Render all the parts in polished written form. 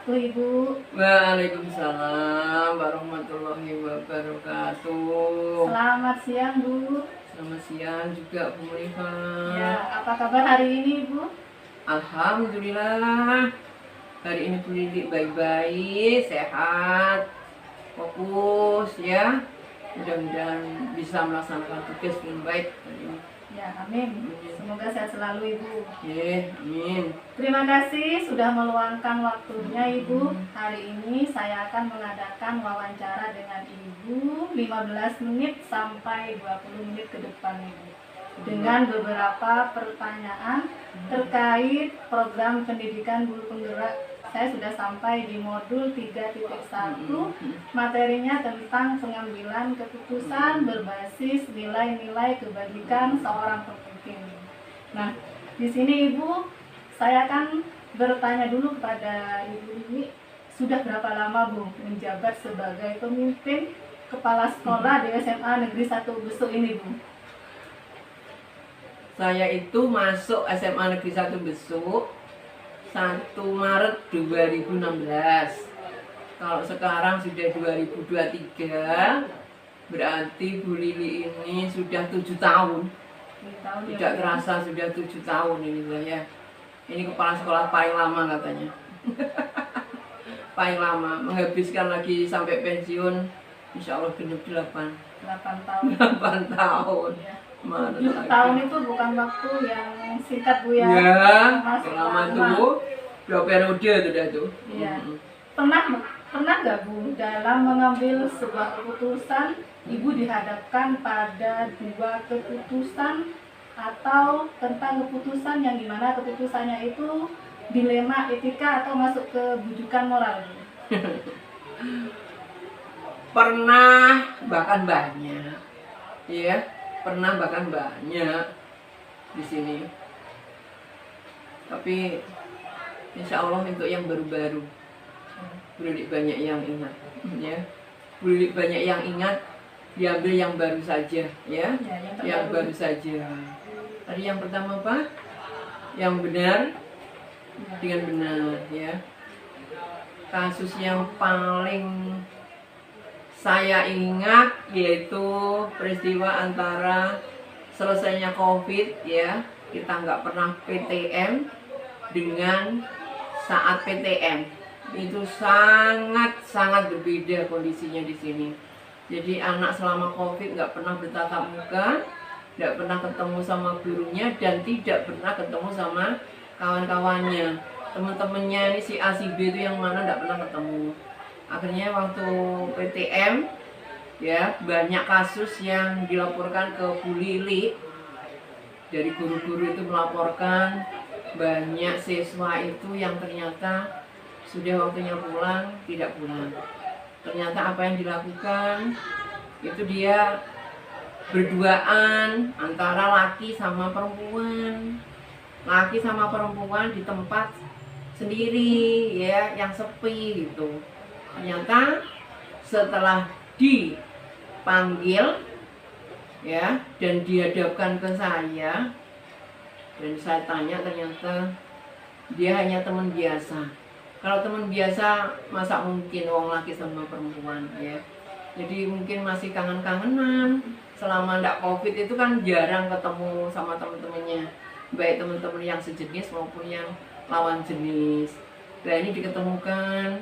wabarakatuh, Ibu. Waalaikumsalam warahmatullahi wabarakatuh. Selamat siang, Bu. Selamat siang juga Bu Rifa. Ya, apa kabar hari ini, Ibu? Alhamdulillah. Hari ini Bu Lili baik-baik, sehat, fokus ya. Mudah-mudahan bisa melaksanakan tugas dengan baik hari ini. Ya, amin. Semoga sehat selalu, Ibu. Amin. Terima kasih sudah meluangkan waktunya, Ibu. Hari ini saya akan mengadakan wawancara dengan Ibu 15 menit sampai 20 menit ke depan, Ibu. Dengan beberapa pertanyaan terkait program pendidikan guru penggerak. Saya sudah sampai di modul 3.1. Materinya tentang pengambilan keputusan berbasis nilai-nilai kebajikan seorang pemimpin. Nah, di sini Ibu, saya akan bertanya dulu kepada Ibu ini, sudah berapa lama Bu menjabat sebagai pemimpin kepala sekolah di SMA Negeri 1 Besuk ini, Bu? Saya itu masuk SMA Negeri 1 Besuk 1 Maret 2016. Kalau sekarang sudah 2023, berarti Bu Lili ini sudah 7 tahun. Tidak terasa sudah 7 tahun ini saya. Ini kepala sekolah paling lama katanya. Paling lama, menghabiskan lagi sampai pensiun, insya Allah genap 8 tahun. 8 tahun. Ya. Mana 7 lagi? tahun itu bukan waktu yang singkat, Bu ya. Ya, Masuk selama lama. tuh 2 periode sudah tuh. Iya. Pernah nggak Bu dalam mengambil sebuah keputusan Ibu dihadapkan pada dua keputusan atau tentang keputusan yang dimana keputusannya itu dilema etika atau masuk ke bujukan moral? Pernah, bahkan banyak. Ya, pernah bahkan banyak di sini. Tapi insya Allah untuk yang baru-baru, Bulik banyak yang ingat, ya. Bulik banyak yang ingat, diambil yang baru saja, ya. Yang baru saja. Tadi yang pertama apa? Yang benar dengan benar, ya. Kasus yang paling saya ingat yaitu peristiwa antara selesainya COVID, ya. Kita nggak pernah PTM dengan saat PTM. Itu sangat berbeda kondisinya di sini. Jadi anak selama COVID nggak pernah bertatap muka, nggak pernah ketemu sama gurunya, dan tidak pernah ketemu sama kawan-kawannya. Teman-temannya ini si A si B itu yang mana nggak pernah ketemu. Akhirnya waktu PTM, ya, banyak kasus yang dilaporkan ke Bu Lili. Dari guru-guru itu melaporkan banyak siswa itu yang ternyata sudah waktunya pulang, tidak pulang. Ternyata apa yang dilakukan itu dia berduaan antara laki sama perempuan. Laki sama perempuan di tempat sendiri, ya, yang sepi gitu. Ternyata setelah dipanggil, ya, dan dihadapkan ke saya, dan saya tanya, ternyata dia hanya teman biasa. Kalau teman biasa, masa mungkin wong laki sama perempuan, ya. Jadi mungkin masih kangen-kangenan. Selama ndak COVID itu kan jarang ketemu sama teman-temannya, baik teman-teman yang sejenis maupun yang lawan jenis. Nah, ini diketemukan,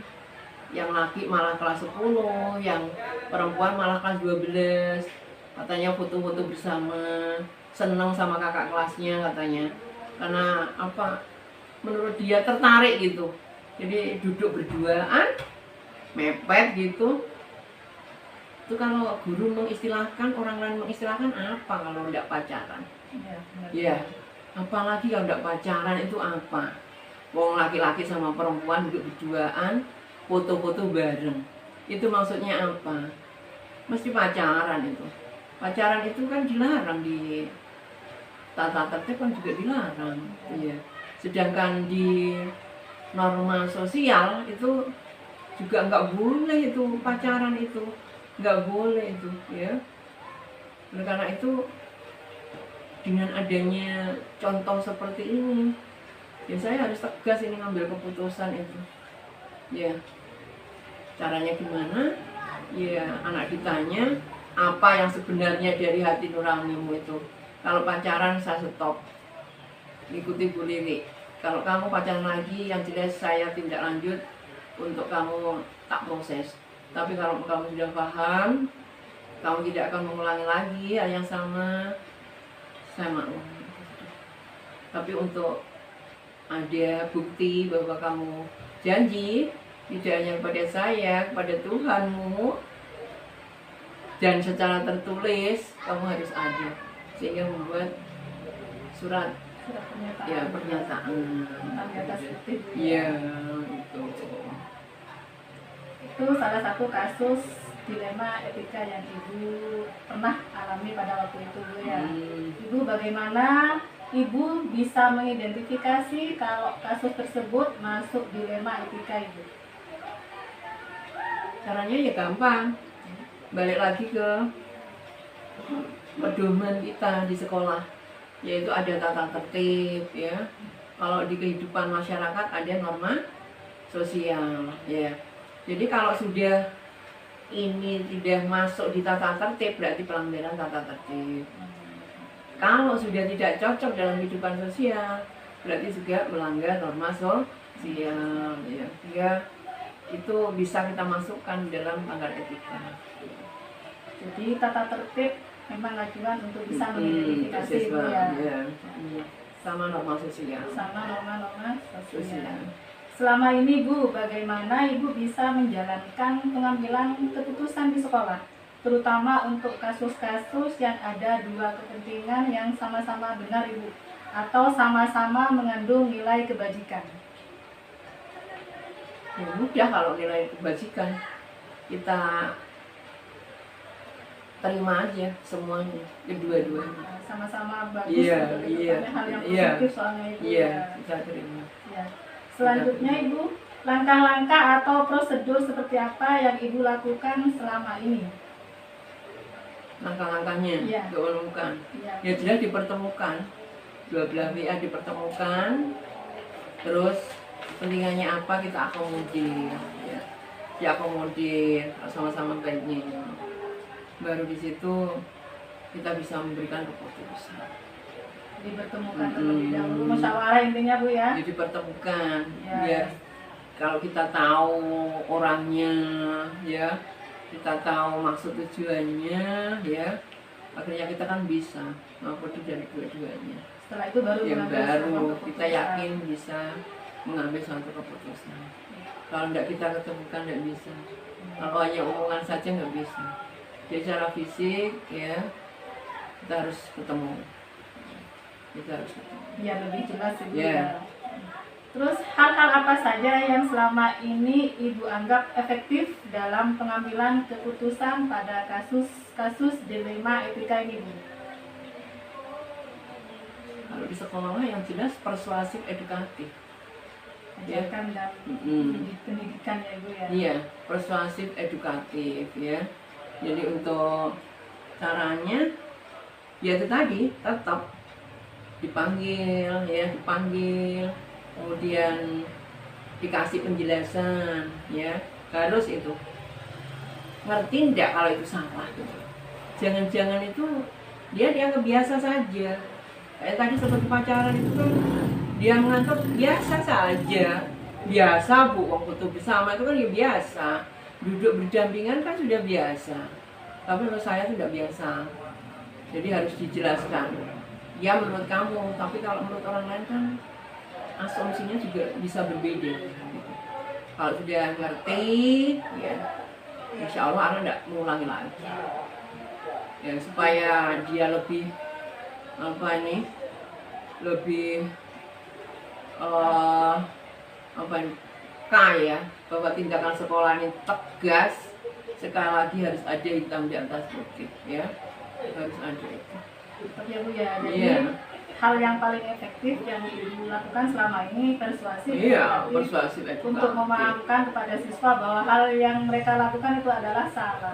yang laki malah kelas 10, yang perempuan malah kelas 12. Katanya foto-foto bersama, seneng sama kakak kelasnya katanya. Karena apa? Menurut dia tertarik gitu. Jadi duduk berduaan, mepet gitu. Itu kalau guru mengistilahkan, orang lain mengistilahkan apa kalau tidak pacaran? Ya, apalagi kalau tidak pacaran itu apa? Wong laki-laki sama perempuan duduk berduaan, foto-foto bareng. Itu maksudnya apa? Mesti pacaran itu. Pacaran itu kan dilarang di tata tertib, kan juga dilarang, ya. Sedangkan di norma sosial itu juga nggak boleh itu pacaran, itu nggak boleh itu, ya. Oleh karena itu, dengan adanya contoh seperti ini, ya saya harus tegas ini ngambil keputusan itu. ya caranya gimana, ya anak ditanya apa yang sebenarnya dari hati nuranimu itu. Kalau pacaran saya stop, ikuti Bu Lili. Kalau kamu pacaran lagi, yang jelas saya tindak lanjut untuk kamu tak proses. Tapi kalau kamu sudah paham, kamu tidak akan mengulangi lagi hal yang sama, saya maklum. Tapi untuk ada bukti bahwa kamu janji, tidak hanya kepada saya, kepada Tuhanmu, dan secara tertulis kamu harus ada, sehingga membuat surat pernyataan. ya pernyataan. Di atas putih. Iya, Itu salah satu kasus dilema etika yang Ibu pernah alami pada waktu itu, Bu ya. Ibu, bagaimana Ibu bisa mengidentifikasi kalau kasus tersebut masuk dilema etika Ibu? Caranya ya gampang, balik lagi ke pedoman kita di sekolah, yaitu ada tata tertib ya. Kalau di kehidupan masyarakat ada norma sosial ya. Jadi kalau sudah ini tidak masuk di tata tertib, berarti pelanggaran tata tertib. Kalau sudah tidak cocok dalam kehidupan sosial, berarti juga melanggar norma sosial ya. Sehingga itu bisa kita masukkan dalam pagar etika. Jadi tata tertib memang acuan untuk bisa mengidentifikasi Ibu ya. Sama norma sosial. Sama norma-norma sosial. Selama ini Bu, bagaimana Ibu bisa menjalankan pengambilan keputusan di sekolah, terutama untuk kasus-kasus yang ada dua kepentingan yang sama-sama benar Ibu, atau sama-sama mengandung nilai kebajikan? Ya mudah kalau nilai kebajikan, kita terima aja semuanya, kedua-duanya. Sama-sama bagus Iya, untuk iya, hal yang iya, positif soalnya Ibu iya, ya. kita terima. Ya. Selanjutnya Ibu, langkah-langkah atau prosedur seperti apa yang Ibu lakukan selama ini? Langkah-langkahnya Iya. diumumkan. Ya. Ya jelas dipertemukan, dua belah pihak dipertemukan, terus kepentingannya apa kita akomodir, ya. Diakomodir sama-sama baiknya. Baru di situ kita bisa memberikan keputusan. Dipertemukan terlebih dahulu, musyawarah intinya Bu ya. Jadi dipertemukan, Ya. biar kalau kita tahu orangnya, ya kita tahu maksud tujuannya, ya akhirnya kita kan bisa mengakomodir dari dua-duanya. Setelah itu baru Yang mengambil baru sebuah kita keputusan. yakin bisa mengambil suatu keputusan. Kalau tidak kita ketemukan tidak bisa. Kalau hanya omongan saja nggak bisa. Jadi secara fisik ya kita harus ketemu. Kita harus ketemu. Biar lebih jelas Ibu Ya. ya. Terus hal-hal apa saja yang selama ini Ibu anggap efektif dalam pengambilan keputusan pada kasus-kasus dilema etika ini Bu? Kalau di sekolah yang jelas persuasif edukatif. Ya. Ajarkan dan Mm-mm. pendidikan ya Ibu ya. Iya, persuasif edukatif ya. Jadi untuk caranya ya itu tadi tetap dipanggil ya, dipanggil, kemudian dikasih penjelasan ya, harus itu ngerti enggak kalau itu salah gitu. Jangan-jangan itu dia dianggap biasa saja. Kayak tadi seperti pacaran itu kan dia menganggap biasa saja. Biasa Bu, waktu itu bersama itu kan ya biasa. Duduk berdampingan kan sudah biasa. Tapi menurut saya itu tidak biasa. Jadi harus dijelaskan. Ya menurut kamu, tapi kalau menurut orang lain kan asumsinya juga bisa berbeda. Kalau sudah ngerti, ya insya Allah anak tidak mengulangi lagi. Ya supaya dia lebih lebih kaya bahwa tindakan sekolah ini tegas. Sekali lagi harus ada hitam di atas putih ya, harus ada itu. Tetap ya Bu ya. Jadi Iya. hal yang paling efektif yang Ibu lakukan selama ini persuasif, Iya, edukatif, persuasif edukatif. untuk memahamkan kepada siswa bahwa hal yang mereka lakukan itu adalah salah.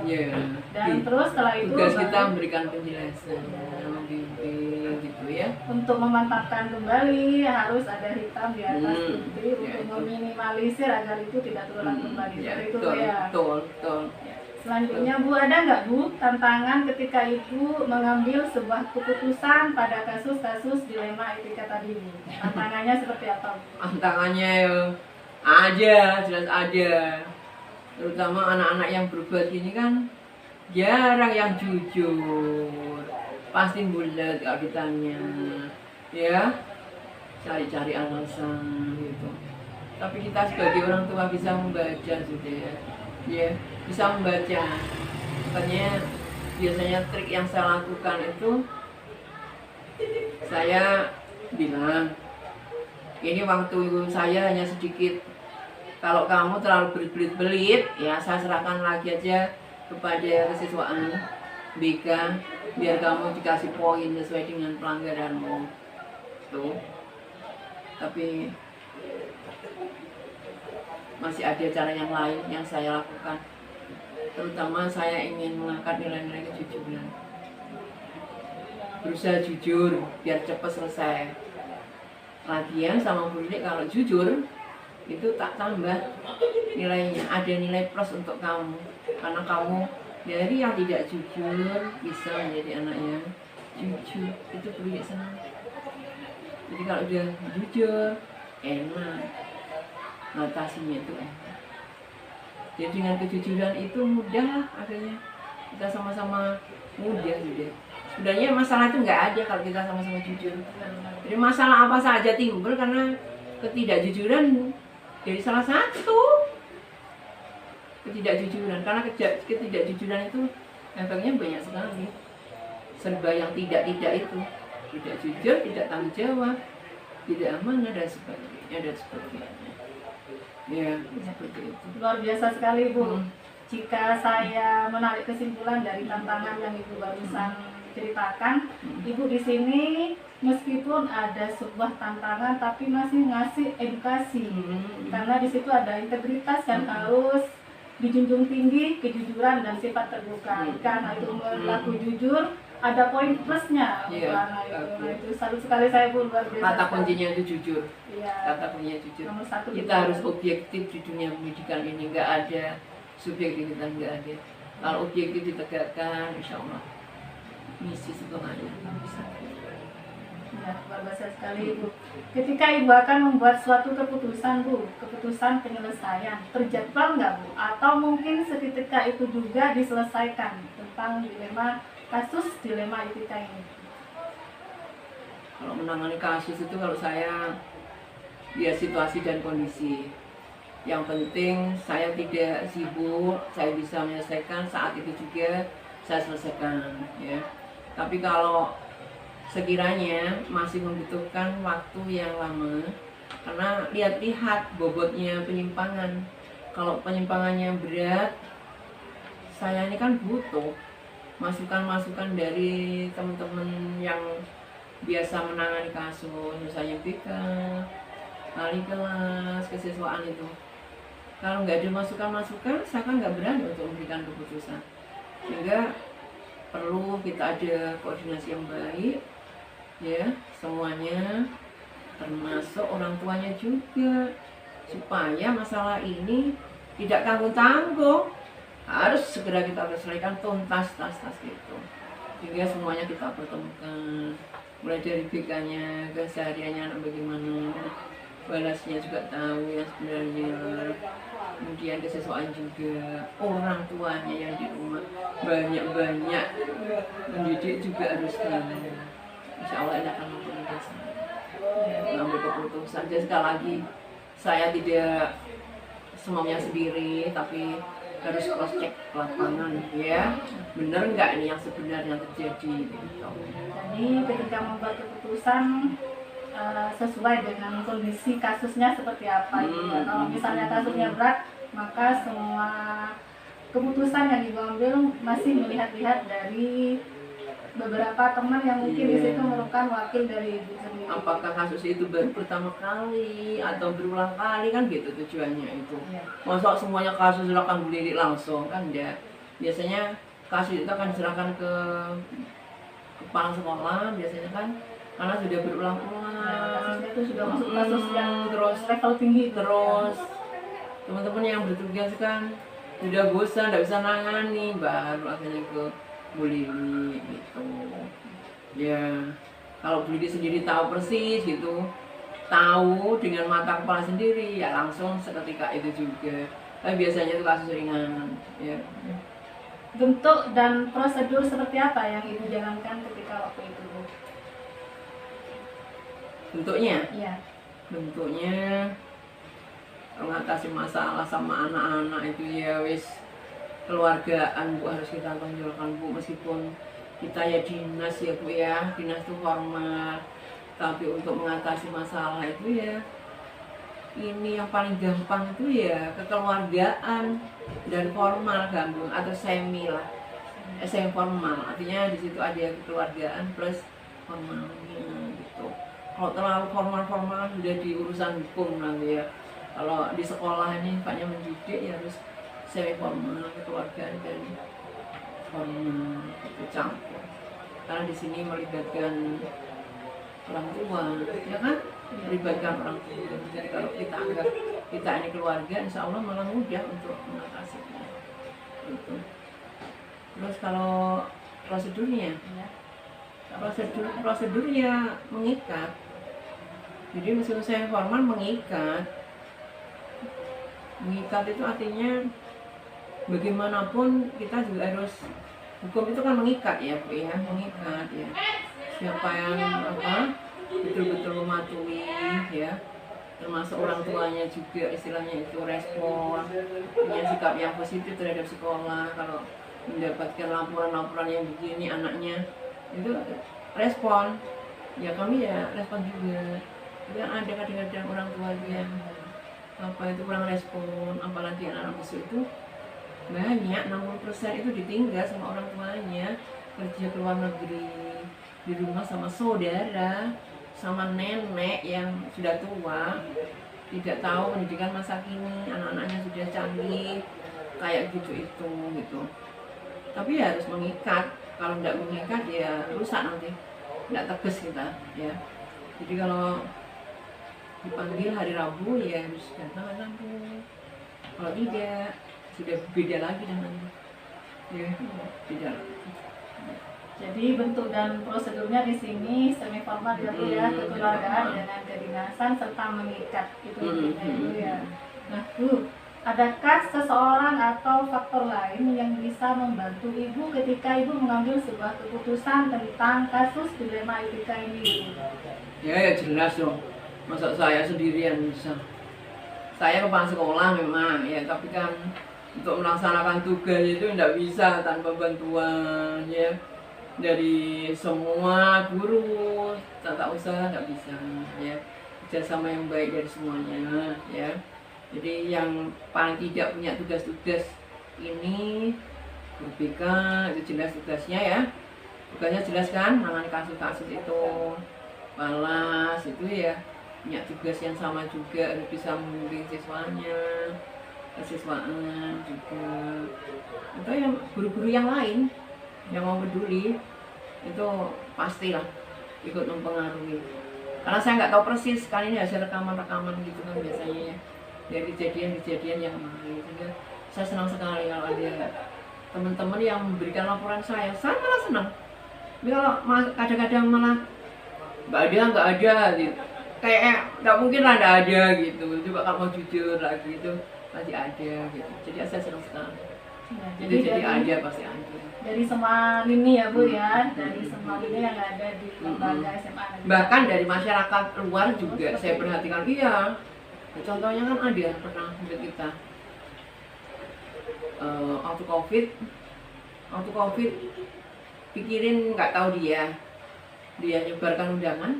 Iya. Dan terus setelah itu tugas kita baru memberikan penjelasan, membimbing gitu ya. untuk memantapkan kembali harus ada hitam di atas putih Ya, untuk meminimalisir agar itu tidak terulang kembali. Ya, Seperti itu betul, ya. betul. Selanjutnya Bu, ada nggak Bu tantangan ketika Ibu mengambil sebuah keputusan pada kasus-kasus dilema etika tadi Bu? Tantangannya seperti apa Bu? Tantangannya ada, jelas ada. Terutama anak-anak yang berbuat gini kan jarang yang jujur. Pasti bulat kalau ditanya, ya cari-cari alasan gitu. Tapi kita sebagai orang tua bisa membaca sudah, ya bisa membaca. Makanya biasanya trik yang saya lakukan itu, saya bilang, ini waktu saya hanya sedikit. Kalau kamu terlalu berbelit-belit, ya saya serahkan lagi aja kepada kesiswaan BK, biar kamu dikasih poin sesuai dengan pelanggaranmu. Tuh. Tapi masih ada cara yang lain yang saya lakukan. Terutama saya ingin mengangkat nilai-nilai kejujuran. Berusaha jujur biar cepat selesai. Lagian sama Bu Lilik kalau jujur itu tak tambah nilainya, ada nilai plus untuk kamu. Karena kamu dari yang tidak jujur bisa menjadi anak yang jujur. Itu Bu Lilik senang. Jadi kalau udah jujur, enak. Notasinya itu enak. Jadi dengan kejujuran itu mudah akhirnya kita sama-sama mudah sudah. Sebenarnya masalah itu nggak ada kalau kita sama-sama jujur. Jadi masalah apa saja timbul karena ketidakjujuran jadi salah satu ketidakjujuran. Karena ketidakjujuran itu efeknya banyak sekali. Serba yang tidak itu, tidak jujur, tidak tanggung jawab, tidak amanah dan sebagainya. Ya, seperti itu. Luar biasa sekali Bu. Jika saya menarik kesimpulan dari tantangan yang Ibu barusan ceritakan, Ibu di sini meskipun ada sebuah tantangan tapi masih ngasih edukasi. Karena di situ ada integritas yang harus dijunjung tinggi, kejujuran dan sifat terbuka. Karena itu berlaku jujur, ada poin plusnya. Karena itu salut sekali saya Bu, luar biasa. Kata kuncinya itu jujur. Iya. Kata kuncinya jujur. Nomor satu kita harus objektif di dunia pendidikan ini, nggak ada subjektivitas, nggak ada. Kalau objektif ditegakkan, insya Allah misi setelahnya bisa. Ya, luar biasa sekali Bu. Ketika Ibu akan membuat suatu keputusan Bu, keputusan penyelesaian, terjadwal nggak Bu? Atau mungkin seketika itu juga diselesaikan tentang dilema etika ini? Kalau menangani kasus itu kalau saya ya situasi dan kondisi. Yang penting saya tidak sibuk, saya bisa menyelesaikan saat itu juga saya selesaikan ya. Tapi kalau sekiranya masih membutuhkan waktu yang lama, karena lihat-lihat bobotnya penyimpangan. Kalau penyimpangannya berat, saya ini kan butuh masukan-masukan dari teman-teman yang biasa menangani kasus, misalnya BK, wali kelas, kesiswaan itu. Kalau nggak ada masukan-masukan, saya kan nggak berani untuk memberikan keputusan. Sehingga perlu kita ada koordinasi yang baik, ya semuanya, termasuk orang tuanya juga, supaya masalah ini tidak tanggung-tanggung. Harus segera kita selesaikan tuntas gitu. Sehingga semuanya kita pertemukan, mulai dari BK-nya, kesehariannya anak bagaimana, balasnya juga tahu yang sebenarnya, kemudian kesiswaan juga, orang tuanya yang di rumah banyak mendidik juga harus tahu. Insya Allah ini akan mempermudah saya mengambil keputusan. Jadi sekali lagi saya tidak semuanya sendiri, tapi harus cross check lapangan ya, bener nggak ini yang sebenarnya terjadi gitu. Jadi ketika membuat keputusan sesuai dengan kondisi kasusnya seperti apa gitu. Kalau misalnya kasusnya berat, maka semua keputusan yang diambil masih melihat-lihat dari beberapa teman yang mungkin di situ merupakan wakil dari ibu sendiri. Apakah kasus itu baru pertama kali atau berulang kali, kan gitu tujuannya itu. Masa semuanya kasus serahkan Bu Lili langsung, kan enggak. Biasanya kasus itu akan diserahkan ke kepala sekolah biasanya kan, karena sudah berulang-ulang. Kasusnya itu sudah masuk kasus yang terus level tinggi. Terus teman-teman yang bertugas kan sudah bosan, tidak bisa nangani, baru akhirnya ke Bu Lili gitu. Ya, kalau Bu Lili sendiri tahu persis gitu, tahu dengan mata kepala sendiri, ya langsung seketika itu juga. Tapi biasanya itu kasus ringan. Ya. Bentuk dan prosedur seperti apa yang ibu jalankan ketika waktu itu, Bu? Bentuknya? Iya. Bentuknya mengatasi masalah sama anak-anak itu ya wis keluargaan, Bu, harus kita tonjolkan, Bu, meskipun kita ya dinas ya, Bu, ya dinas itu hormat, tapi untuk mengatasi masalah itu ya ini yang paling gampang itu ya kekeluargaan dan formal gabung atau semi lah, semi formal, artinya di situ ada kekeluargaan plus formalnya gitu. Kalau terlalu formal sudah di urusan hukum nanti ya. Kalau di sekolah ini banyak mendidik ya harus semi formal, kekeluargaan dan formal itu campur. Karena di sini melibatkan orang tua, ya kan? Melibatkan orang tua. Jadi kalau kita anggap kita ini keluarga, insya Allah malah mudah untuk mengatasinya. Gitu. Terus kalau prosedurnya, prosedurnya mengikat. Jadi meskipun saya formal mengikat itu artinya bagaimanapun kita juga harus, hukum itu kan mengikat ya, Bu, ya, mengikat ya. Siapa yang betul-betul mematuhi ya, termasuk orang tuanya juga, istilahnya itu respon, punya sikap yang positif terhadap sekolah. Kalau mendapatkan laporan-laporan yang begini anaknya itu respon, ya kami ya respon juga. Tapi ada kadang-kadang orang tua yang itu kurang respon, apalagi anak-anak besar itu banyak 60% itu ditinggal sama orang tuanya, kerja ke luar negeri, di rumah sama saudara, sama nenek yang sudah tua, tidak tahu pendidikan masa kini, anak-anaknya sudah canggih, kayak gitu. Tapi ya harus mengikat, kalau tidak mengikat ya rusak nanti, tidak tegas kita ya. Jadi kalau dipanggil hari Rabu ya harus datang hari Rabu, kalau tidak sudah beda lagi dengan ya, beda. Jadi bentuk dan prosedurnya di sini semi formal ya, Bu, ya, kekeluargaan dengan kedinasan serta mengikat itu intinya, Bu, ya. Nah, Bu, adakah seseorang atau faktor lain yang bisa membantu Ibu ketika Ibu mengambil sebuah keputusan tentang kasus dilema etika ini, Bu? Ya jelas dong. Masa saya sendirian bisa? Saya kepala sekolah memang ya, tapi kan untuk melaksanakan tugas itu tidak bisa tanpa bantuan ya dari semua guru, tata usaha tidak bisa ya, kerjasama yang baik dari semuanya ya. Jadi yang paling tidak punya tugas-tugas ini guru BK itu jelas tugasnya ya, tugasnya jelas kan, menangani kasus-kasus itu. Balas itu ya punya tugas yang sama juga, harus bisa membimbing siswanya, kesiswaan juga. Atau yang guru-guru yang lain yang mau peduli itu pastilah ikut mempengaruhi. Karena saya nggak tahu persis, kali ini hasil rekaman-rekaman gitu kan biasanya ya, dari kejadian-kejadian yang kemarin. Sehingga saya senang sekali kalau ada teman-teman yang memberikan laporan saya malah senang. Tapi kalau kadang-kadang malah nggak ada gitu. Kayak nggak mungkin lah nggak ada gitu. Coba kalau mau jujur lagi itu pasti ada gitu. Jadi saya senang sekali. Ya, jadi ada pasti ada. Dari semua lini ya, Bu, ya, dari semua lini yang ada di lembaga SMA negeri. Bahkan dari masyarakat luar juga saya perhatikan, iya. Contohnya kan ada yang pernah lihat kita waktu COVID pikirin nggak tahu dia nyebarkan undangan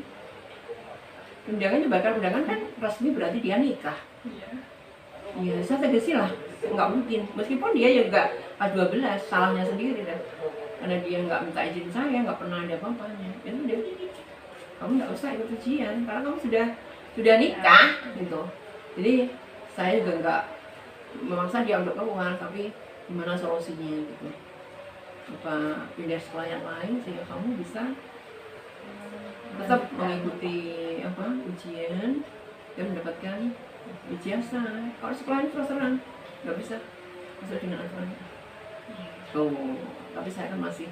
kan resmi, berarti dia nikah. Iya, saya tegasin lah, nggak mungkin. Meskipun dia juga pas 12, salahnya sendiri dah. karena dia nggak minta izin saya, nggak pernah ada apa-apanya. Ya udah, kamu nggak usah ikut ujian karena kamu sudah nikah gitu. Jadi saya juga nggak memaksa dia untuk keluar, tapi gimana solusinya gitu, apa pindah sekolah yang lain sehingga kamu bisa tetap mengikuti apa ujian dan mendapatkan ijazah. Kalau sekolah ini terus terang nggak bisa masuk dengan aturan. Tapi saya kan masih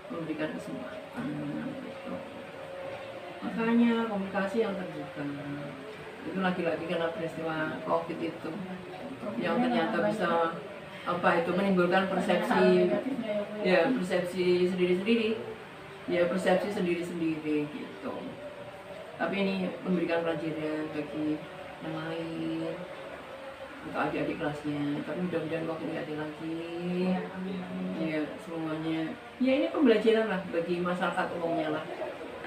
memberikan kesempatan gitu. Makanya komunikasi yang terbuka itu lagi-lagi karena peristiwa COVID itu yang ternyata bisa apa itu menimbulkan persepsi ya persepsi sendiri-sendiri gitu. Tapi ini memberikan pelajaran bagi yang lain untuk adik-adik kelasnya. Tapi mudah-mudahan waktu nggak ada lagi ya semuanya ya ini pembelajaran lah bagi masyarakat umumnya lah.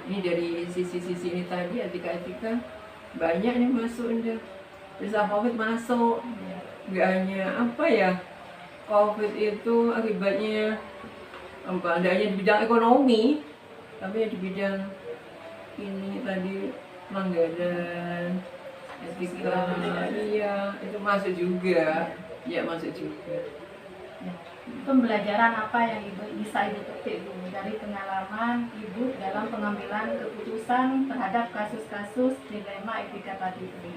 Ini dari sisi-sisi ini tadi etika banyak nih masuk udah bisa COVID masuk. Nggak hanya apa ya COVID itu akibatnya apa adanya di bidang ekonomi, tapi ya di bidang ini tadi pelanggaran etika iya itu masuk juga ya masuk juga. Pembelajaran apa yang bisa ibu petik dari pengalaman ibu dalam pengambilan keputusan terhadap kasus-kasus dilema etika tadi itu?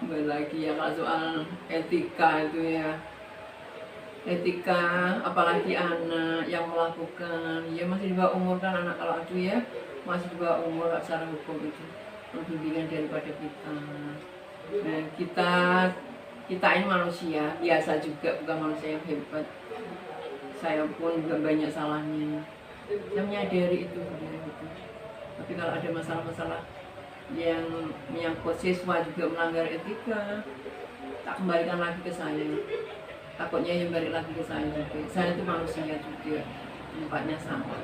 Lagi ya kalau soal etika itu ya etika apalagi anak yang melakukan ya masih di bawah umur kan anak kalau itu ya masih di bawah umur secara hukum itu bimbingan daripada kita. Nah, kita ini manusia biasa juga bukan manusia yang hebat. Saya pun juga banyak salahnya. Saya menyadari itu. Tapi kalau ada masalah-masalah yang menyangkut siswa juga melanggar etika, tak kembalikan lagi ke saya. Takutnya yang balik lagi ke saya juga. Saya itu manusia juga, tempatnya sama.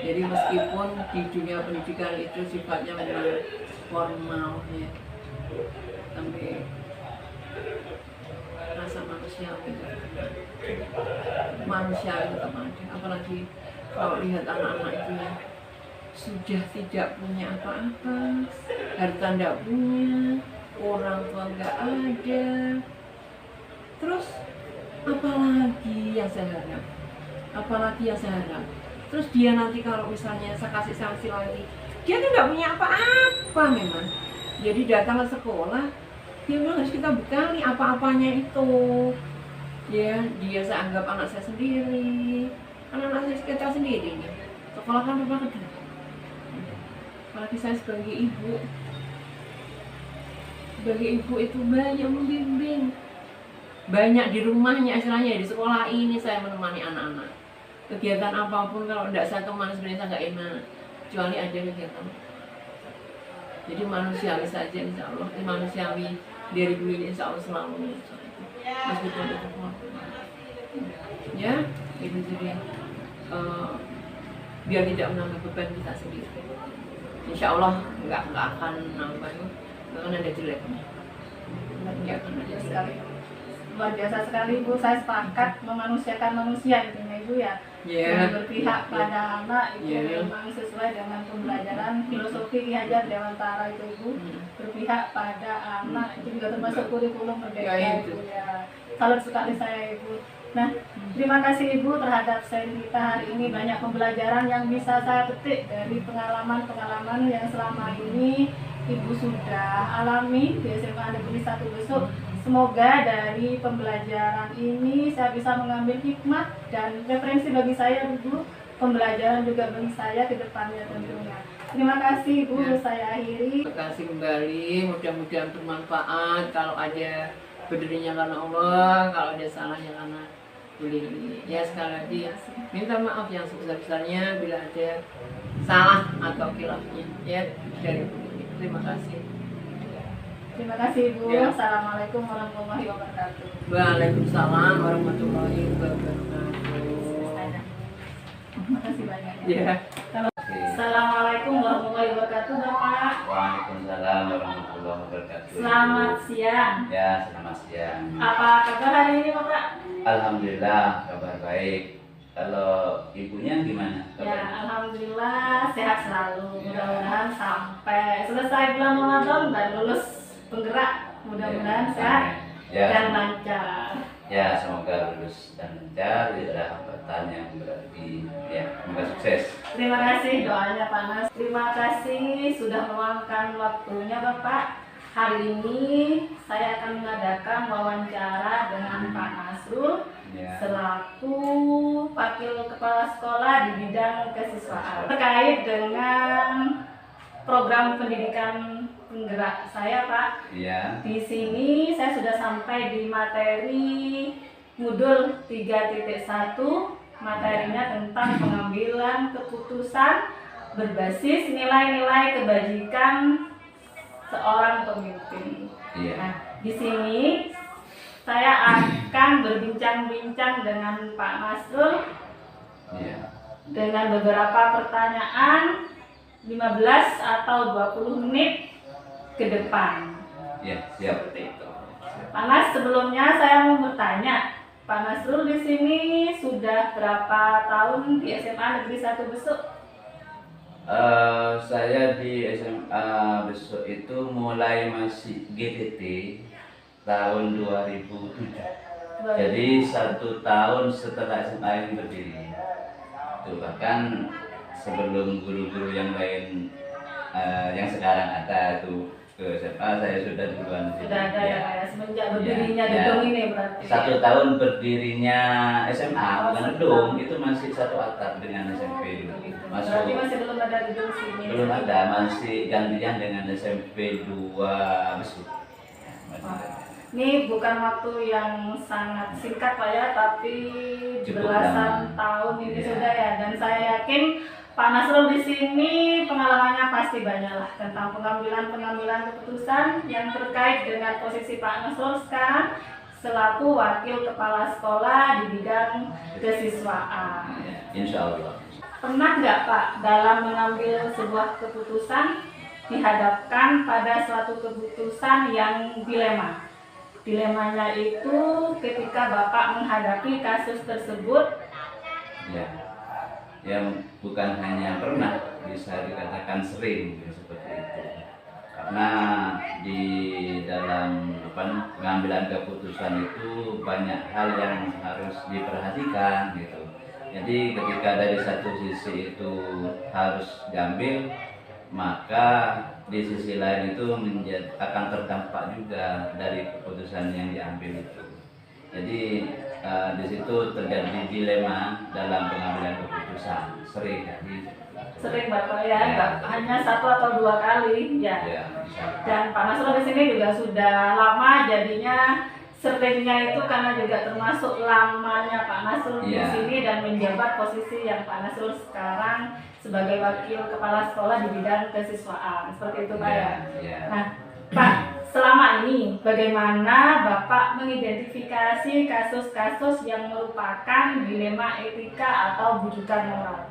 Jadi meskipun di dunia pendidikan itu sifatnya memang formal ya, tapi rasa manusia itu tetap ada. Apalagi kalau lihat anak-anak itu ya sudah tidak punya apa-apa, harta tidak punya, orang tua nggak ada, terus apalagi yang saya harap terus dia nanti kalau misalnya saya kasih sanksi lagi dia tuh nggak punya apa-apa memang. Jadi datang ke sekolah dia memang harus kita bekali apa-apanya itu ya. Dia saya anggap anak saya sendiri, anak saya kita sendiri nih. Sekolah kan memang kedua, apalagi saya sebagai ibu itu banyak membimbing, banyak di rumahnya istilahnya. Di sekolah ini saya menemani anak-anak kegiatan apapun. Kalau tidak saya kemana sebenarnya saya nggak enak kecuali ada kegiatan. Jadi manusiawi saja insya Allah, manusiawi dari dulu ini insya Allah selalu meskipun itu ya itu jadi biar tidak menambah beban kita sendiri. Insya Allah nggak akan nambah, nggak akan ada jeleknya. Nggak akan ada jeleknya. Luar biasa sekali Bu, saya sepakat memanusiakan manusia intinya Ibu ya. Yeah. Berpihak pada anak itu Yeah. memang sesuai dengan pembelajaran filosofi Ki Hajar Dewantara itu Ibu. Berpihak pada anak itu juga termasuk kurikulum merdeka Ibu ya. Salut sekali saya Ibu. Nah, terima kasih Ibu terhadap sesi kita hari ini. Banyak pembelajaran yang bisa saya petik dari pengalaman-pengalaman yang selama ini Ibu sudah alami di SMA Negeri 1 Besuk. Semoga dari pembelajaran ini saya bisa mengambil hikmah dan referensi bagi saya Ibu, pembelajaran juga bagi saya ke depannya tentunya. Terima kasih Bu, ya. Saya akhiri. Terima kasih kembali, mudah-mudahan bermanfaat. Kalau ada benernya karena Allah, kalau ada salahnya karena boleh. Ya sekali lagi minta maaf yang sebesar-besarnya bila ada salah atau khilafnya ya dari ini. Terima kasih. Terima kasih Ibu. Ya. Assalamualaikum warahmatullahi wabarakatuh. Waalaikumsalam warahmatullahi wabarakatuh. Terima kasih banyak. Ya. Assalamualaikum warahmatullahi wabarakatuh Bapak. Waalaikumsalam warahmatullahi wabarakatuh. Selamat siang. Ya, selamat siang. Apa kabar hari ini Bapak? Alhamdulillah, kabar baik. Kalau ibunya gimana? Ya, alhamdulillah sehat selalu. Mudah-mudahan sampai selesai bulan Ramadan dan lulus penggerak. Mudah-mudahan sehat Ya, dan lancar. ya semoga lulus dan lancar, tidak ada hambatan yang berarti. Ya, semoga sukses. Terima kasih doanya Pak Nas. Terima kasih sudah meluangkan waktunya Bapak. Hari ini saya akan mengadakan wawancara dengan Pak Nasrul Ya. selaku Wakil Kepala Sekolah di bidang kesiswaan terkait dengan program pendidikan penggerak saya Pak. Ya. Di sini saya sudah sampai di materi modul 3.1, materinya tentang pengambilan keputusan berbasis nilai-nilai kebajikan seorang pemimpin. Iya. Nah, di sini saya akan berbincang-bincang dengan Pak Nasrul Iya. dengan beberapa pertanyaan 15 atau 20 menit ke depan. Ya, siap. Seperti itu. Pak Nas, sebelumnya saya mau bertanya, Pak Nasrul di sini sudah berapa tahun di SMA Negeri 1 Besuk? Saya di SMA besok itu mulai masih GTT tahun 2007. Jadi 1 tahun setelah SMA ini berdiri. Itu bahkan sebelum guru-guru yang lain yang sekarang ada itu ke SMA, saya sudah duluan di sini. Sudah ada ya, ya semenjak berdirinya Ya, gedung ya. ini berarti. 1 tahun berdirinya SMA, bukan gedung, itu masih satu atap dengan SMP dulu. Berarti masih belum ada gedung sini. Belum ada, masih gantian dengan SMP 2 Besuk. Masih ada. Ini bukan waktu yang sangat singkat Pak ya, tapi Cukup belasan lama. tahun ini Iya. sudah ya. Dan saya yakin Pak Nasrul di sini pengalamannya pasti banyak lah tentang pengambilan keputusan yang terkait dengan posisi Pak Nasrul sekarang selaku Wakil Kepala Sekolah di bidang kesiswaan. Ya, insya Allah. Pernah nggak Pak dalam mengambil sebuah keputusan dihadapkan pada suatu keputusan yang dilema? Dilemanya itu ketika Bapak menghadapi kasus tersebut. Ya, yang bukan hanya pernah, bisa dikatakan sering seperti itu. Karena di dalam pengambilan keputusan itu banyak hal yang harus diperhatikan gitu. Jadi ketika dari satu sisi itu harus diambil, maka di sisi lain itu akan terdampak juga dari keputusan yang diambil itu. Jadi di situ terjadi dilema dalam pengambilan keputusan, sering jadi. Sering Bapak ya, Ya. nggak hanya 1 atau 2 kali ya. Ya, bisa. Dan Pak Nasrul di sini juga sudah lama, jadinya seringnya itu karena juga termasuk lamanya Pak Nasrul di Iya. sini dan menjabat posisi yang Pak Nasrul sekarang sebagai Wakil Kepala Sekolah di bidang kesiswaan. Seperti itu Pak ya. Ya. Nah, Pak, selama ini bagaimana Bapak mengidentifikasi kasus-kasus yang merupakan dilema etika atau bujukan moral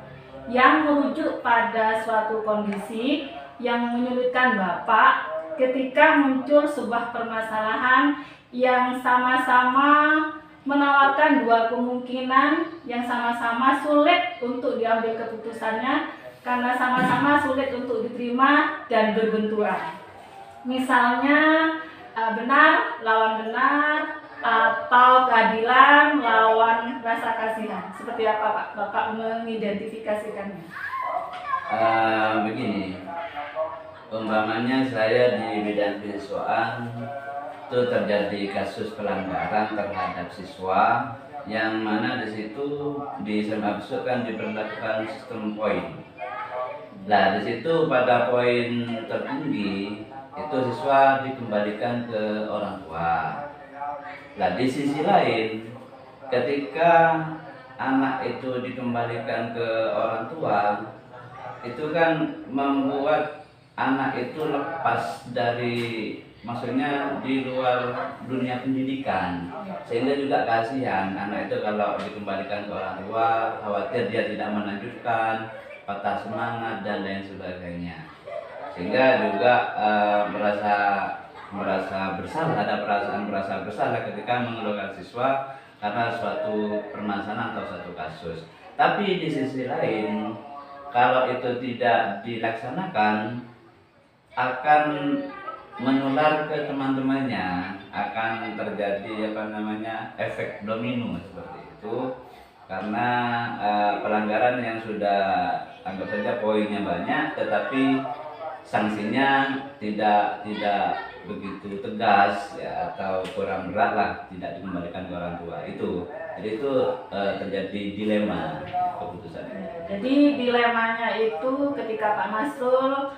yang merujuk pada suatu kondisi yang menyulitkan Bapak ketika muncul sebuah permasalahan yang sama-sama menawarkan dua kemungkinan yang sama-sama sulit untuk diambil keputusannya karena sama-sama sulit untuk diterima dan berbenturan. Misalnya benar lawan benar atau keadilan lawan rasa kasihan. Seperti apa Pak Bapak mengidentifikasikannya? Begini, umpamanya saya di bidang kesiswaan itu terjadi kasus pelanggaran terhadap siswa yang mana di situ di SMA Besuk kan diberlakukan sistem poin. Nah di situ pada poin tertinggi itu siswa dikembalikan ke orang tua. Nah di sisi lain ketika anak itu dikembalikan ke orang tua itu kan membuat anak itu lepas dari, maksudnya di luar dunia pendidikan, sehingga juga kasihan anak itu kalau dikembalikan ke orang tua, khawatir dia tidak melanjutkan, patah semangat dan lain sebagainya, sehingga juga merasa bersalah, ada perasaan merasa bersalah ketika mengeluarkan siswa karena suatu permasalahan atau suatu kasus. Tapi di sisi lain, kalau itu tidak dilaksanakan, akan menular ke teman-temannya, akan terjadi efek domino seperti itu, karena pelanggaran yang sudah anggap saja poinnya banyak, tetapi sanksinya tidak begitu tegas ya, atau kurang berat lah, tidak dikembalikan ke orang tua itu. Jadi itu terjadi dilema keputusan ini. Jadi dilemanya itu ketika Pak Nasrul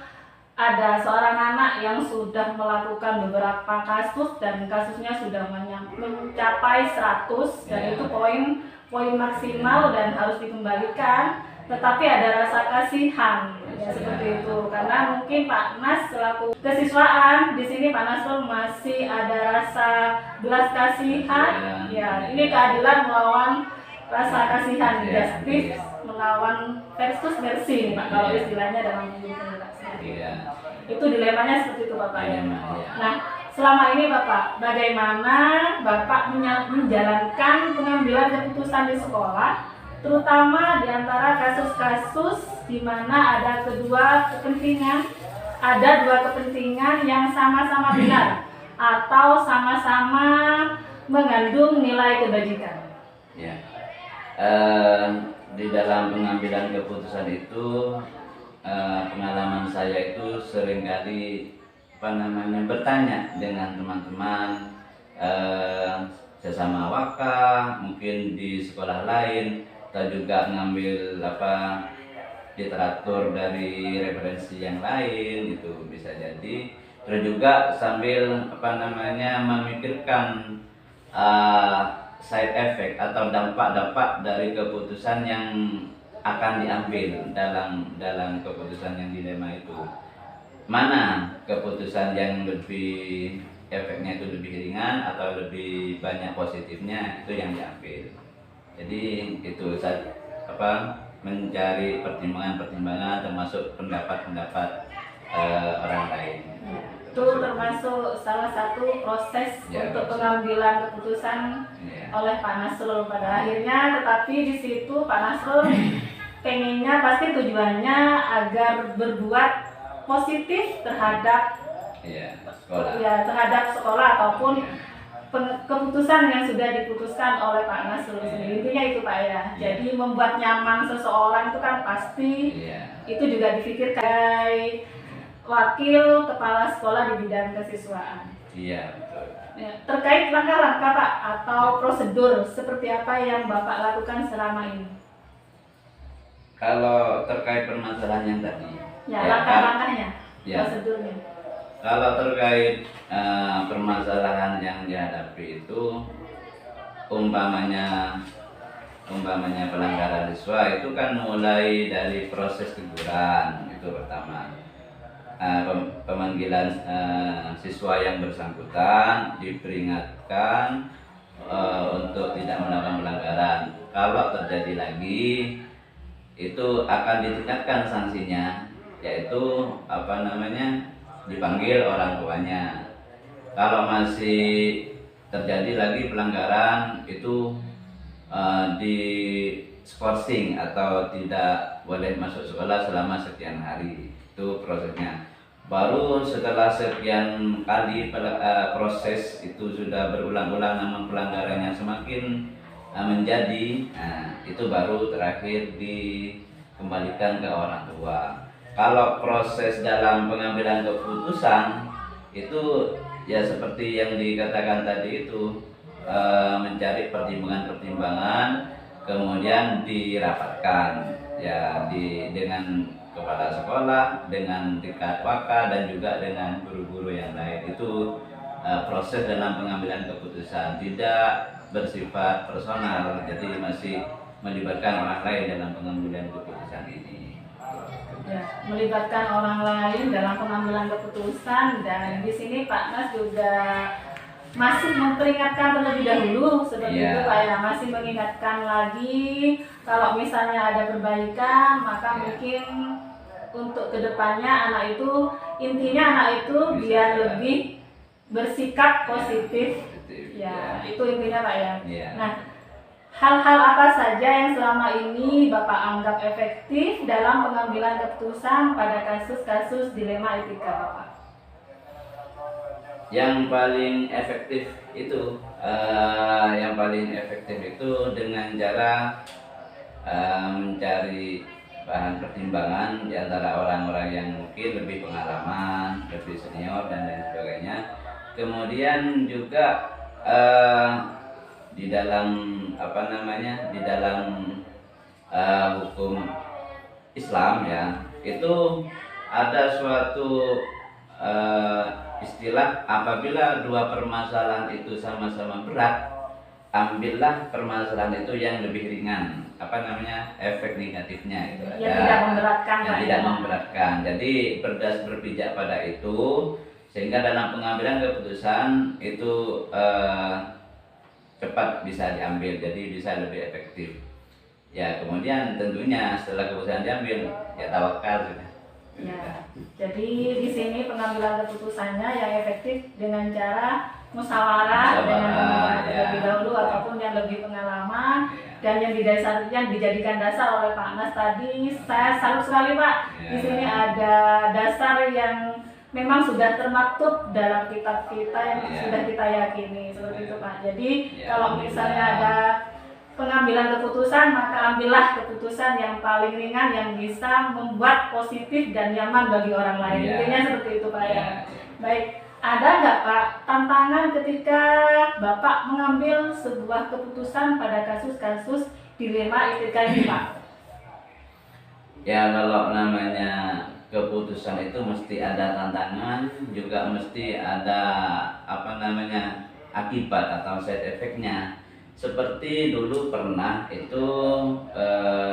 ada seorang anak yang sudah melakukan beberapa kasus dan kasusnya sudah mencapai 100 dan itu poin maksimal dan harus dikembalikan, tetapi ada rasa kasihan ya, seperti itu, karena mungkin Pak Nas selaku kesiswaan di sini Pak Nasrul masih ada rasa belas kasihan ya, ini keadilan melawan rasa kasihan, justice melawan versus mercy Pak, kalau istilahnya dalam hukum Iya. itu dilemanya seperti itu Bapak ya. Iya. Nah, selama ini Bapak, bagaimana Bapak menjalankan pengambilan keputusan di sekolah, terutama di antara kasus-kasus di mana ada dua kepentingan yang sama-sama benar atau sama-sama mengandung nilai kebajikan. Ya. Di dalam pengambilan keputusan itu, pengalaman saya itu seringkali bertanya dengan teman-teman sesama waka, mungkin di sekolah lain, atau juga ngambil literatur dari referensi yang lain, itu bisa jadi. Terus juga sambil memikirkan side effect atau dampak-dampak dari keputusan yang akan diambil dalam keputusan yang dilema itu. Mana keputusan yang lebih efeknya itu lebih ringan atau lebih banyak positifnya, itu yang diambil. Jadi itu mencari pertimbangan-pertimbangan termasuk pendapat-pendapat orang lain. Itu termasuk salah satu proses untuk pengambilan keputusan oleh Pak Nasrul pada akhirnya. Tetapi di situ Pak Nasrul pengennya, pasti tujuannya agar berbuat positif terhadap terhadap sekolah ataupun keputusan yang sudah diputuskan oleh Pak Nasrul sendiri. Intinya itu Pak ya. Jadi membuat nyaman seseorang itu kan pasti itu juga dipikirkan wakil kepala sekolah di bidang kesiswaan. Iya, betul. Ya, terkait langkah-langkah Pak atau prosedur seperti apa yang Bapak lakukan selama ini? Kalau terkait permasalahan yang tadi, langkah-langkahnya, prosedurnya. Kalau terkait permasalahan yang dihadapi itu, umpamanya pelanggaran siswa itu kan mulai dari proses teguran, itu pertama. Pemanggilan siswa yang bersangkutan diperingatkan untuk tidak melakukan pelanggaran. Kalau terjadi lagi, itu akan ditingkatkan sanksinya, yaitu dipanggil orang tuanya. Kalau masih terjadi lagi pelanggaran, itu di skorsing atau tidak boleh masuk sekolah selama sekian hari. Itu prosesnya. Baru setelah sekian kali proses itu sudah berulang-ulang, namun pelanggarannya semakin menjadi, itu baru terakhir dikembalikan ke orang tua. Kalau proses dalam pengambilan keputusan itu ya seperti yang dikatakan tadi itu, mencari pertimbangan-pertimbangan, kemudian dirapatkan ya dengan kepala sekolah, dengan tingkat waka, dan juga dengan guru-guru yang lain. Itu proses dalam pengambilan keputusan, tidak bersifat personal, jadi masih melibatkan orang lain dalam pengambilan keputusan ini. Ya, melibatkan orang lain dalam pengambilan keputusan, dan di sini Pak Nas juga masih memperingatkan terlebih dahulu seperti itu Pak ya, masih mengingatkan lagi kalau misalnya ada perbaikan, maka mungkin untuk kedepannya intinya anak itu biar lebih bersikap positif. Ya, itu intinya Pak ya. Nah, hal-hal apa saja yang selama ini Bapak anggap efektif dalam pengambilan keputusan pada kasus-kasus dilema etika Bapak? Yang paling efektif itu dengan cara mencari bahan pertimbangan di antara orang-orang yang mungkin lebih pengalaman, lebih senior dan lain sebagainya. Kemudian juga di dalam hukum Islam ya, itu ada suatu istilah, apabila dua permasalahan itu sama-sama berat, ambillah permasalahan itu yang lebih ringan, efek negatifnya itu yang tidak memberatkan, yang tidak memberatkan. Jadi berpijak pada itu, sehingga dalam pengambilan keputusan itu cepat bisa diambil, jadi bisa lebih efektif. Ya, kemudian tentunya setelah keputusan diambil, ya tawakal sudah. Ya, jadi di sini pengambilan keputusannya yang efektif dengan cara musyawarah dengan orang terlebih dahulu ataupun yang lebih pengalaman, dan yang dijadikan dasar oleh Pak Mas tadi. Saya salut sekali Pak. Di sini ada dasar yang memang sudah termaktub dalam kitab kita yang sudah kita yakini, seperti itu Pak. Jadi kalau misalnya ada pengambilan keputusan, maka ambillah keputusan yang paling ringan yang bisa membuat positif dan nyaman bagi orang lain. Intinya seperti itu Pak ya. Baik, ada nggak Pak tantangan ketika Bapak mengambil sebuah keputusan pada kasus-kasus dilema etika ini Pak? Ya, kalau namanya keputusan itu mesti ada tantangan, juga mesti ada akibat atau side effect-nya. Seperti dulu pernah itu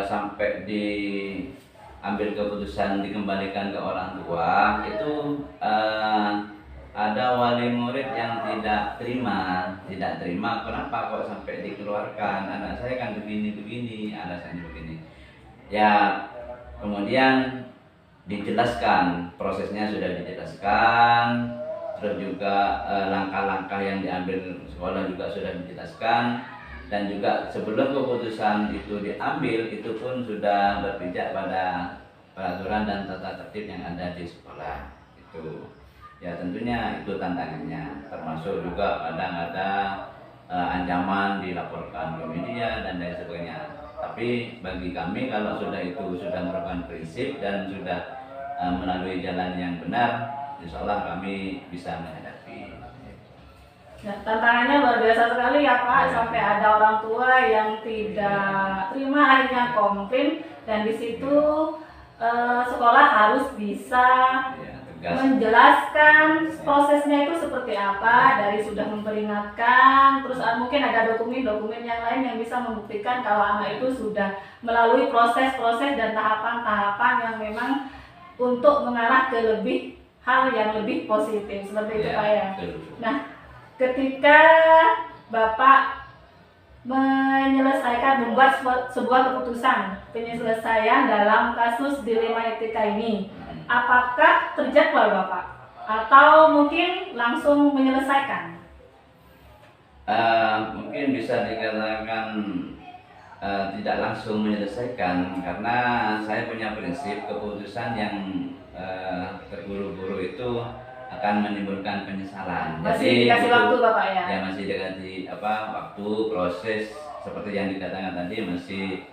sampai diambil keputusan dikembalikan ke orang tua, itu ada wali murid yang tidak terima. Kenapa kok sampai dikeluarkan, anak saya kan begini, alasannya begini. Ya, kemudian dijelaskan, prosesnya sudah dijelaskan, terus juga langkah-langkah yang diambil sekolah juga sudah dijelaskan, dan juga sebelum keputusan itu diambil itu pun sudah berpijak pada peraturan dan tata tertib yang ada di sekolah itu. Ya, tentunya itu tantangannya, termasuk juga kadang ada ancaman dilaporkan ke media dan lain sebagainya. Tapi bagi kami kalau sudah merupakan prinsip dan sudah melalui jalan yang benar, insya Allah kami bisa menghadapi. Nah, tantangannya luar biasa sekali ya Pak, sampai ada orang tua yang tidak terima, akhirnya komplain, dan di situ sekolah harus bisa menjelaskan prosesnya itu seperti apa, dari sudah memperingatkan, terus mungkin ada dokumen-dokumen yang lain yang bisa membuktikan kalau anak itu sudah melalui proses-proses dan tahapan-tahapan yang memang untuk mengarah ke hal yang lebih positif, seperti itu Pak ya. Nah, ketika Bapak membuat sebuah keputusan penyelesaian dalam kasus dilema etika ini, apakah terjadwal Bapak atau mungkin langsung menyelesaikan? Mungkin bisa dikatakan tidak langsung menyelesaikan, karena saya punya prinsip keputusan yang terburu-buru itu akan menimbulkan penyesalan. Masih dikasih waktu Bapak ya? Ya, masih dikasih waktu, proses seperti yang dikatakan tadi, masih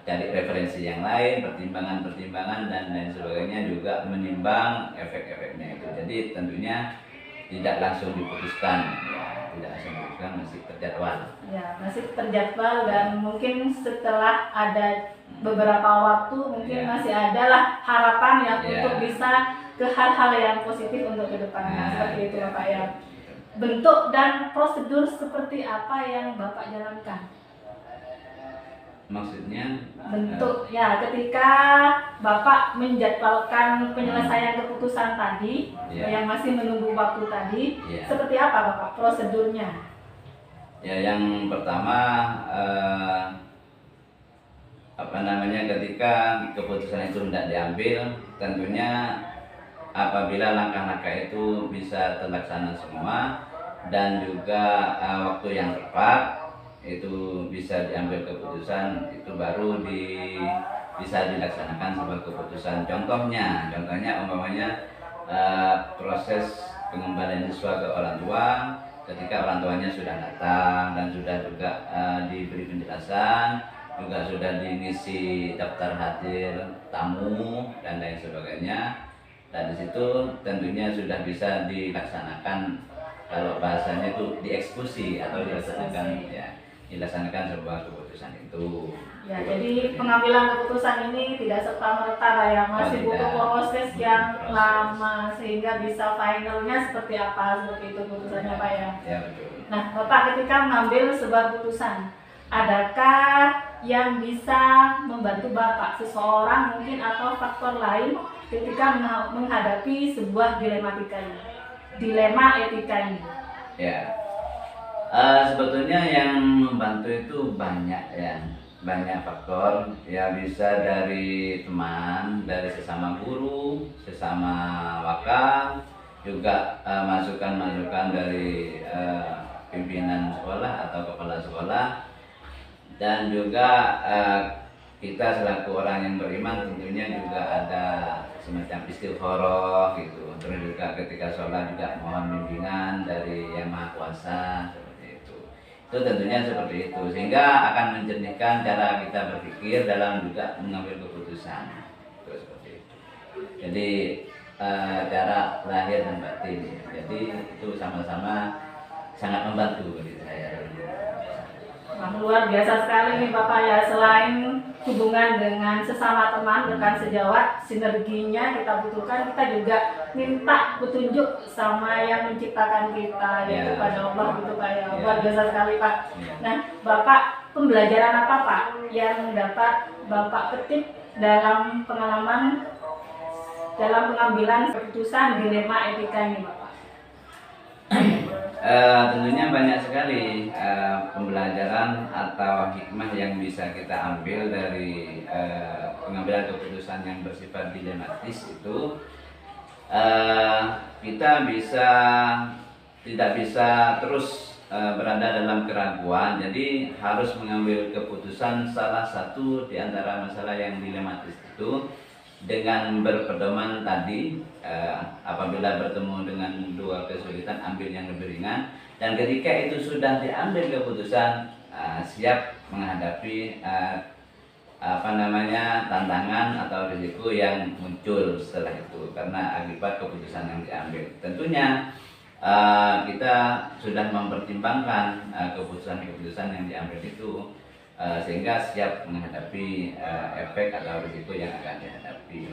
cari referensi yang lain, pertimbangan-pertimbangan dan lain sebagainya, juga menimbang efek-efeknya itu. Jadi tentunya tidak langsung diputuskan, masih terjadwal. Ya, masih terjadwal, dan mungkin setelah ada beberapa waktu mungkin masih adalah harapan yang untuk bisa ke hal-hal yang positif untuk kedepannya, seperti itu Bapak ya. Bentuk dan prosedur seperti apa yang Bapak jalankan? Maksudnya bentuk ketika Bapak menjadwalkan penyelesaian keputusan tadi yang masih menunggu waktu tadi, seperti apa Bapak prosedurnya? Ya, yang pertama ketika keputusan itu tidak diambil, tentunya apabila langkah-langkah itu bisa terlaksana semua dan juga waktu yang tepat, itu bisa diambil keputusan, itu baru bisa dilaksanakan sebuah keputusan. Contohnya umpamanya proses pengembalian siswa ke orang tua ketika orang tuanya sudah datang dan sudah juga diberi penjelasan, juga sudah diisi daftar hadir tamu dan lain sebagainya. Dan di situ tentunya sudah bisa dilaksanakan, kalau bahasanya itu dieksekusi atau dilaksanakan sebuah keputusan itu. Ya, jadi pengambilan keputusan ini tidak serta-merta Pak ya, masih butuh proses yang lama sehingga bisa finalnya seperti apa, seperti itu keputusannya Pak ya. Ya, betul. Nah, Bapak ketika mengambil sebuah keputusan, adakah yang bisa membantu Bapak, seseorang mungkin atau faktor lain ketika menghadapi sebuah dilema etika ini? Ya, sebetulnya yang membantu itu banyak ya, banyak faktor ya, bisa dari teman, dari sesama guru, sesama wakil, juga masukan-masukan dari pimpinan sekolah atau kepala sekolah, dan juga kita selaku orang yang beriman tentunya juga ada semacam istigharah gitu. Terus juga ketika sholat juga mohon bimbingan dari Yang Maha Kuasa, seperti itu. Itu tentunya seperti itu, sehingga akan menjernihkan cara kita berpikir dalam juga mengambil keputusan. Itu seperti itu. Jadi cara lahir dan batin. Jadi itu sama-sama sangat membantu bagi saya. Wah, luar biasa sekali nih Bapak ya, selain hubungan dengan sesama teman, rekan sejawat, sinerginya kita butuhkan, kita juga minta petunjuk sama yang menciptakan kita, yaitu pada Allah gitu Pak ya. Luar biasa sekali Pak. Nah Bapak, pembelajaran apa Pak yang dapat Bapak petik dalam pengalaman dalam pengambilan keputusan dilema etika ini Bapak? Tentunya banyak sekali pembelajaran atau hikmah yang bisa kita ambil dari pengambilan keputusan yang bersifat dilematis itu. Kita tidak bisa terus berada dalam keraguan, jadi harus mengambil keputusan salah satu di antara masalah yang dilematis itu dengan berpedoman tadi, apabila bertemu dengan dua kesulitan ambil yang lebih ringan, dan ketika itu sudah diambil keputusan siap menghadapi tantangan atau risiko yang muncul setelah itu karena akibat keputusan yang diambil. Tentunya kita sudah mempertimbangkan keputusan-keputusan yang diambil itu, sehingga siap menghadapi efek atau risiko yang akan dihadapi.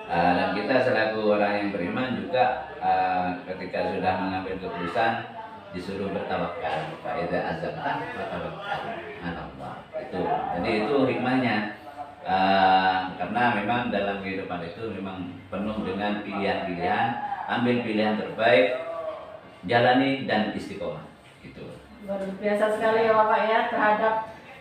Dan kita selaku orang yang beriman juga ketika sudah mengambil keputusan disuruh bertawakal. Fa'idza azamta fatawakkal 'ala Allah. Itu. Jadi itu hikmahnya. Karena memang dalam kehidupan itu memang penuh dengan pilihan-pilihan, ambil pilihan terbaik, jalani dan istiqomah. Gitu. Luar biasa sekali ya Bapak ya, terhadap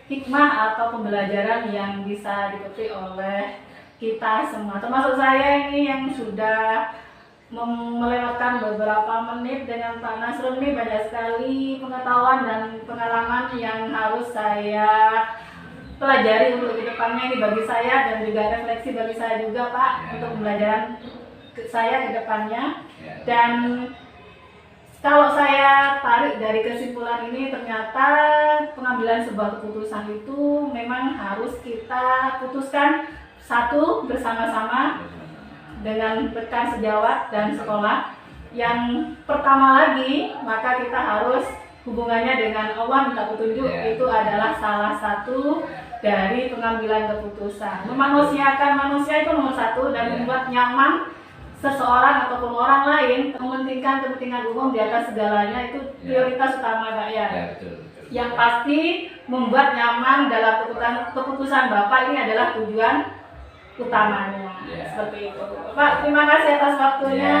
hikmah atau pembelajaran yang bisa dipetik oleh kita semua, termasuk saya ini yang sudah melewatkan beberapa menit dengan Pak Nasrul. Ini banyak sekali pengetahuan dan pengalaman yang harus saya pelajari untuk kedepannya, ini bagi saya dan juga refleksi bagi saya juga Pak, untuk pembelajaran saya ke depannya. Dan kalau saya tarik dari kesimpulan ini, ternyata pengambilan sebuah keputusan itu memang harus kita putuskan satu bersama-sama dengan rekan sejawat dan sekolah. Yang pertama lagi, maka kita harus hubungannya dengan Allah, minta petunjuk. Itu adalah salah satu dari pengambilan keputusan. Memanusiakan manusia itu nomor satu, dan membuat nyaman seseorang ataupun orang lain, mementingkan kepentingan umum di atas segalanya, itu prioritas utama Pak ya. Betul. Yang pasti membuat nyaman dalam keputusan Bapak ini adalah tujuan utamanya. Seperti itu Pak, terima kasih atas waktunya,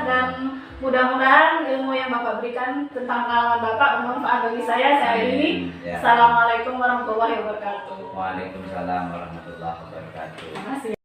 dan mudah-mudahan ilmu yang Bapak berikan tentang pengalaman Bapak bermanfaat bagi saya ini. Assalamualaikum warahmatullahi wabarakatuh. Waalaikumsalam warahmatullahi wabarakatuh. Terima kasih.